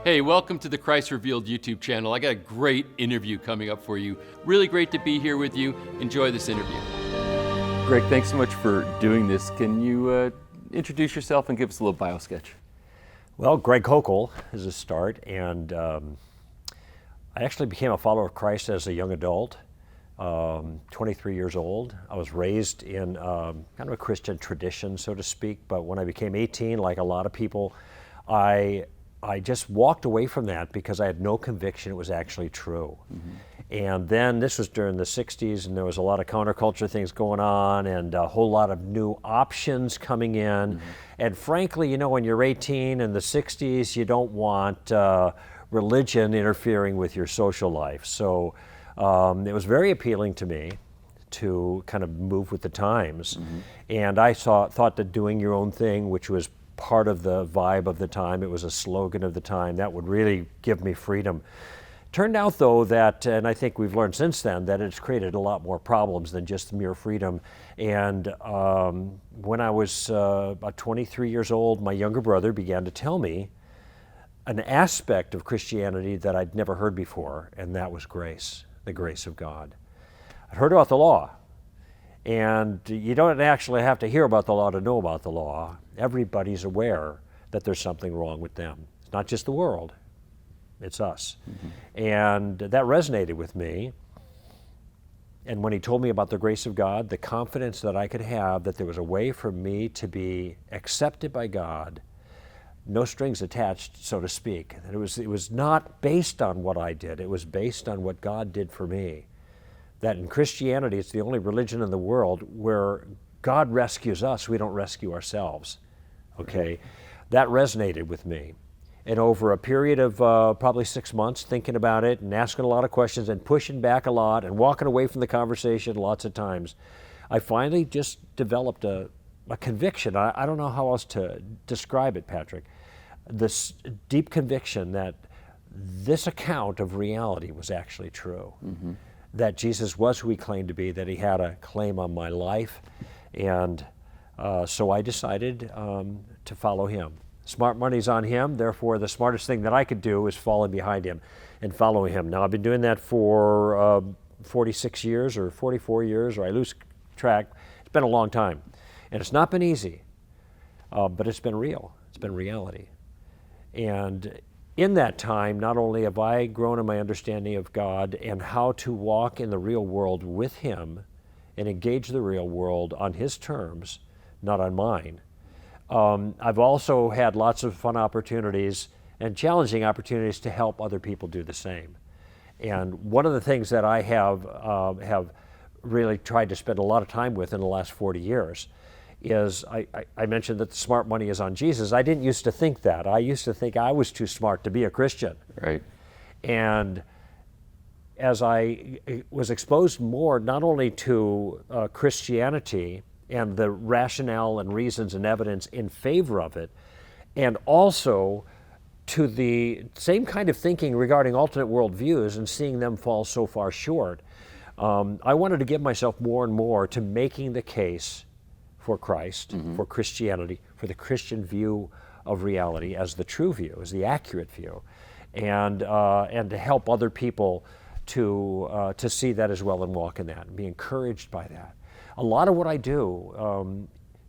Hey, welcome to the Christ Revealed YouTube channel. I got a great interview coming up for you. Really great to be here with you. Enjoy this interview. Greg, thanks so much for doing this. Can you introduce yourself and give us a little bio sketch? Well, Greg Koukl is a start, and I actually became a follower of Christ as a young adult, 23 years old. I was raised in kind of a Christian tradition, so to speak, but when I became 18, like a lot of people, I just walked away from that because I had no conviction it was actually true. Mm-hmm. And then this was during the 60s, and there was a lot of counterculture things going on and a whole lot of new options coming in. Mm-hmm. And frankly, you know, when you're 18 in the 60s, you don't want religion interfering with your social life. So it was very appealing to me to kind of move with the times. Mm-hmm. And I thought that doing your own thing, which was part of the vibe of the time, it was a slogan of the time, that would really give me freedom. Turned out though that, and I think we've learned since then, that it's created a lot more problems than just mere freedom. And when I was about 23 years old, my younger brother began to tell me an aspect of Christianity that I'd never heard before, and that was grace, the grace of God. I'd heard about the law, and you don't actually have to hear about the law to know about the law. Everybody's aware that there's something wrong with them. It's not just the world, it's us. Mm-hmm. And that resonated with me. And when he told me about the grace of God, the confidence that I could have that there was a way for me to be accepted by God, no strings attached, so to speak. That it was not based on what I did, it was based on what God did for me. That in Christianity, it's the only religion in the world where God rescues us, we don't rescue ourselves. Okay, that resonated with me. And over a period of probably 6 months, thinking about it and asking a lot of questions and pushing back a lot and walking away from the conversation lots of times, I finally just developed a conviction. I don't know how else to describe it, Patrick. This deep conviction that this account of reality was actually true. Mm-hmm. That Jesus was who he claimed to be, that he had a claim on my life. And so I decided to follow him. Smart money's on him, therefore the smartest thing that I could do is falling behind him and following him. Now I've been doing that for 46 years or 44 years, or I lose track. It's been a long time. And it's not been easy, but it's been real. It's been reality. And in that time, not only have I grown in my understanding of God and how to walk in the real world with him and engage the real world on his terms, not on mine. I've also had lots of fun opportunities and challenging opportunities to help other people do the same. And one of the things that I have really tried to spend a lot of time with in the last 40 years is, I mentioned that the smart money is on Jesus. I didn't used to think that. I used to think I was too smart to be a Christian. Right. And as I was exposed more not only to Christianity and the rationale and reasons and evidence in favor of it, and also to the same kind of thinking regarding alternate worldviews and seeing them fall so far short, I wanted to give myself more and more to making the case for Christ, mm-hmm. for Christianity, for the Christian view of reality as the true view, as the accurate view, and to help other people to see that as well and walk in that and be encouraged by that. A lot of what I do,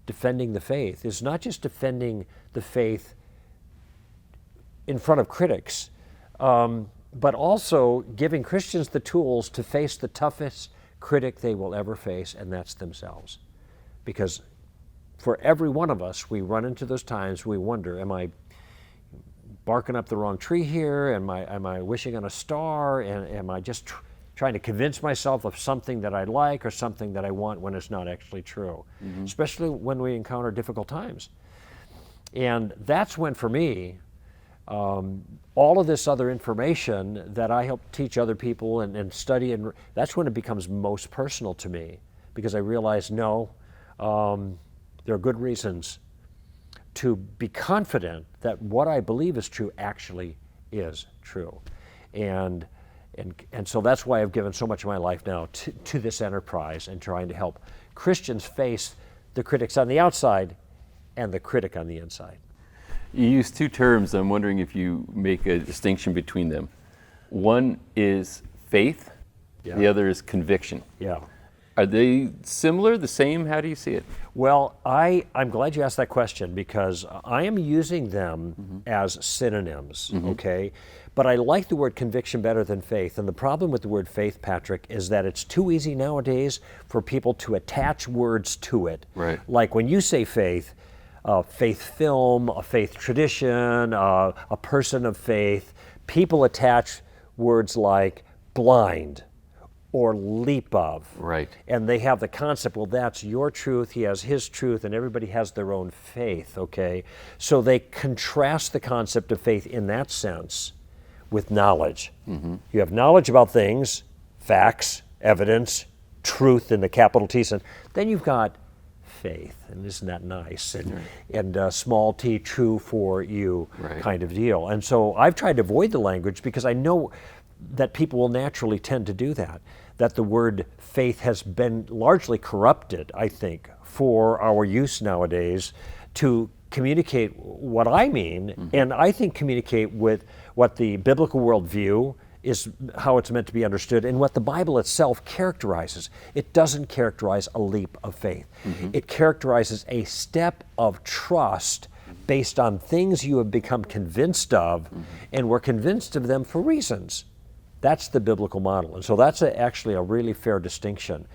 defending the faith, is not just defending the faith in front of critics, but also giving Christians the tools to face the toughest critic they will ever face, and that's themselves. Because for every one of us, we run into those times we wonder, am I barking up the wrong tree here? Am I wishing on a star? And am I just trying to convince myself of something that I like or something that I want when it's not actually true? Mm-hmm. Especially when we encounter difficult times. And that's when, for me, all of this other information that I help teach other people and study, and that's when it becomes most personal to me, because I realize, no, there are good reasons to be confident that what I believe is true actually is true. And so that's why I've given so much of my life now to this enterprise and trying to help Christians face the critics on the outside and the critic on the inside. You use two terms. I'm wondering if you make a distinction between them. One is faith, the other is conviction. Yeah. Are they similar, the same? How do you see it? Well, I'm glad you asked that question because I am using them as synonyms, okay? But I like the word conviction better than faith. And the problem with the word faith, Patrick, is that it's too easy nowadays for people to attach words to it. Right. Like when you say faith, faith film, a faith tradition, a person of faith, people attach words like blind or leap of. Right. And they have the concept, well, that's your truth, he has his truth, and everybody has their own faith, okay? So they contrast the concept of faith in that sense with knowledge. You have knowledge about things, facts, evidence, truth in the capital T sense. Then you've got faith, and isn't that nice? And small t, true for you kind of deal. And so I've tried to avoid the language because I know that people will naturally tend to do that, that the word faith has been largely corrupted, I think, for our use nowadays to communicate what I mean, and I think communicate with what the biblical worldview is, how it's meant to be understood, and what the Bible itself characterizes. It doesn't characterize a leap of faith. It characterizes a step of trust based on things you have become convinced of, and we're convinced of them for reasons. That's the biblical model. And so that's actually a really fair distinction.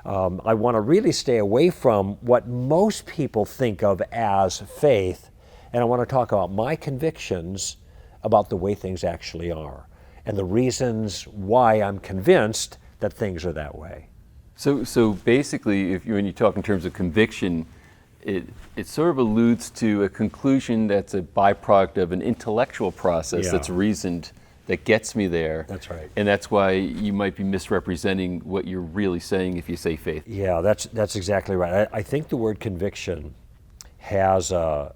I want to really stay away from what most people think of as faith, and I want to talk about my convictions about the way things actually are and the reasons why I'm convinced that things are that way. So basically, when you talk in terms of conviction, it sort of alludes to a conclusion that's a byproduct of an intellectual process that's reasoned, that gets me there. That's right. And that's why you might be misrepresenting what you're really saying if you say faith. Yeah, that's exactly right. I think the word conviction has a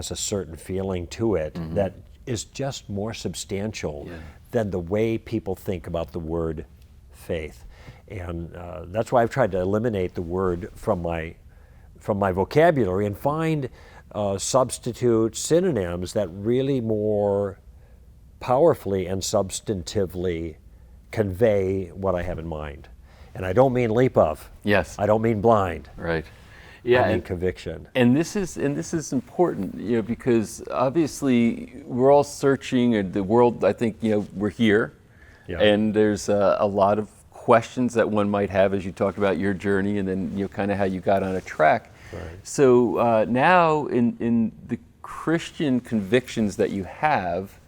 certain feeling to it that is just more substantial than the way people think about the word faith. And that's why I've tried to eliminate the word from my vocabulary and find substitute synonyms that really more powerfully and substantively convey what I have in mind. And I don't mean leap of. Yes. I don't mean blind. Right. Yeah. I mean conviction. And this is important, because obviously we're all searching, and the world, I think, we're here, and there's a lot of questions that one might have as you talked about your journey, and then kind of how you got on a track. Right. So now in the Christian convictions that you have,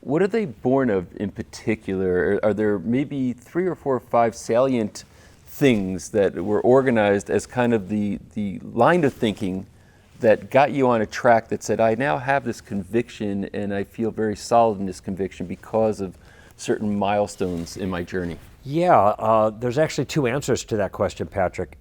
what are they born of in particular? Are there maybe 3 or 4 or 5 salient things that were organized as kind of the line of thinking that got you on a track that said, I now have this conviction and I feel very solid in this conviction because of certain milestones in my journey? Yeah, there's actually 2 answers to that question, Patrick,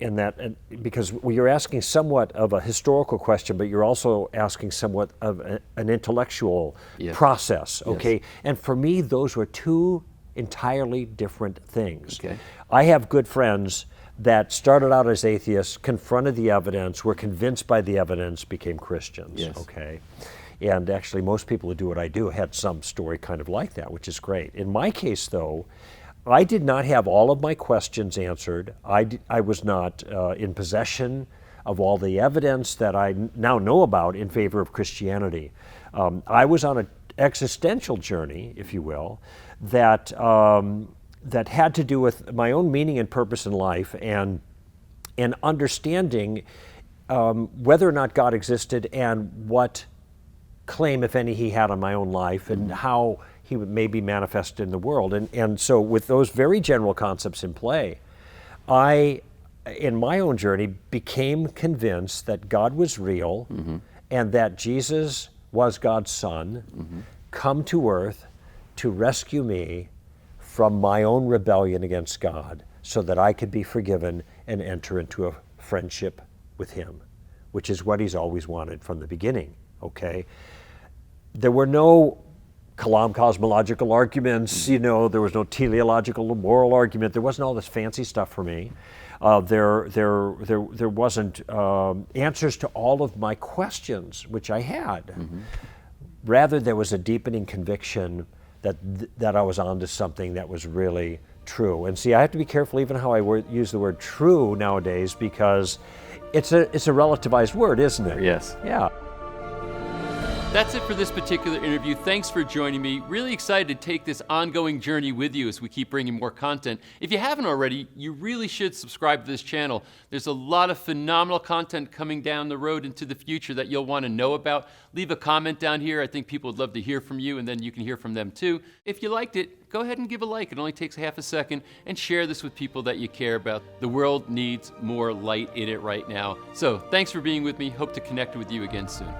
because you're asking somewhat of a historical question, but you're also asking somewhat of an intellectual process, okay? Yes. And for me, those were 2 entirely different things. Okay. I have good friends that started out as atheists, confronted the evidence, were convinced by the evidence, became Christians, okay? And actually, most people who do what I do had some story kind of like that, which is great. In my case, though, I did not have all of my questions answered. I was not in possession of all the evidence that I now know about in favor of Christianity. I was on an existential journey, if you will, that had to do with my own meaning and purpose in life and understanding whether or not God existed and what claim, if any, he had on my own life and how he would maybe manifest in the world. And so with those very general concepts in play, I, in my own journey, became convinced that God was real and that Jesus was God's Son, come to earth to rescue me from my own rebellion against God so that I could be forgiven and enter into a friendship with him, which is what he's always wanted from the beginning, okay? There were no Kalam cosmological arguments, you know, there was no teleological or moral argument. There wasn't all this fancy stuff for me. There wasn't answers to all of my questions, which I had. Mm-hmm. Rather, there was a deepening conviction that I was onto something that was really true. And see, I have to be careful even how I use the word true nowadays, because it's a relativized word, isn't it? Yes. Yeah. That's it for this particular interview. Thanks for joining me. Really excited to take this ongoing journey with you as we keep bringing more content. If you haven't already, you really should subscribe to this channel. There's a lot of phenomenal content coming down the road into the future that you'll want to know about. Leave a comment down here. I think people would love to hear from you, and then you can hear from them too. If you liked it, go ahead and give a like. It only takes half a second, and share this with people that you care about. The world needs more light in it right now. So thanks for being with me. Hope to connect with you again soon.